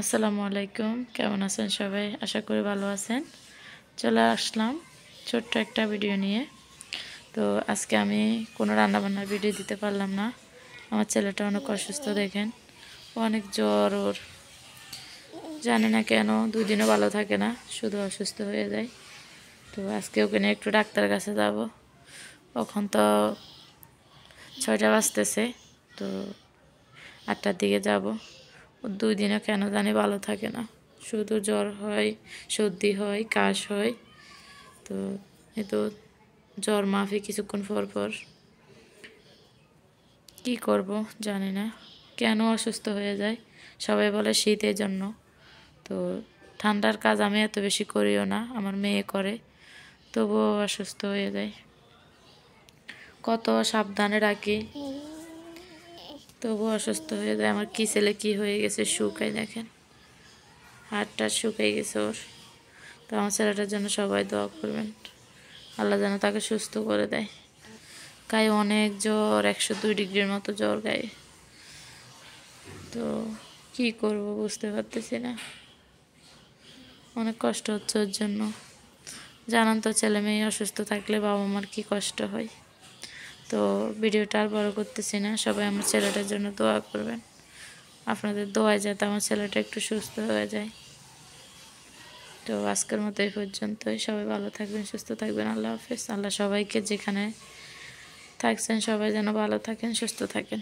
আসসালামু আলাইকুম, কেমন আছেন সবাই? আশা করি ভালো আছেন। চলে আসলাম ছোট্ট একটা ভিডিও নিয়ে। তো আজকে আমি কোনো রান্নাবান্নার ভিডিও দিতে পারলাম না। আমার ছেলেটা অনেক অসুস্থ, দেখেন অনেক জ্বর ওর, জানি না কেন 2 দিনও ভালো থাকে না, শুধু অসুস্থ হয়ে যায়। তো আজকে ওকে নিয়ে একটু ডাক্তারের কাছে যাব। এখন তো 6টা বাজতেছে, তো 8টার দিকে যাব। 2 দিনও কেন জানি ভালো থাকে না, শুধু জ্বর হয়, সর্দি হয়, কাশ হয়। তো এই তো জ্বর মাফি কিছুক্ষণ পর পর। কী করব জানি না, কেন অসুস্থ হয়ে যায়। সবাই বলে শীতের জন্য। তো ঠান্ডার কাজ আমি এত বেশি করিও না, আমার মেয়ে করে, তবুও অসুস্থ হয়ে যায়। কত সাবধানে রাখি, তবুও অসুস্থ হয়ে যায়। আমার কি ছেলে কি হয়ে গেছে, শুকাই দেখেন, হাড়টা শুকিয়ে গেছে ওর। তো আমার ছেলেটার জন্য সবাই দোয়া করবেন, আল্লাহ যেন তাকে সুস্থ করে দেয়। গায়ে অনেক জ্বর, 102 ডিগ্রির মতো জ্বর গায়ে। তো কি করব বুঝতে পারতেছি না, অনেক কষ্ট হচ্ছে ওর জন্য। জানান তো, ছেলে মেয়ে অসুস্থ থাকলে বাবা মার কি কষ্ট হয়। তো ভিডিওটা আর বড় করতেছি না, সবাই আমার ছেলেটার জন্য দোয়া করবেন। আপনাদের দোয়ায় যাতে আমার ছেলেটা একটু সুস্থ হয়ে যায়। তো আজকের মতো এই পর্যন্তই। সবাই ভালো থাকবেন, সুস্থ থাকবেন। আল্লাহ হাফেজ। আল্লাহ সবাইকে যেখানে থাকছেন সবাই যেন ভালো থাকেন, সুস্থ থাকেন।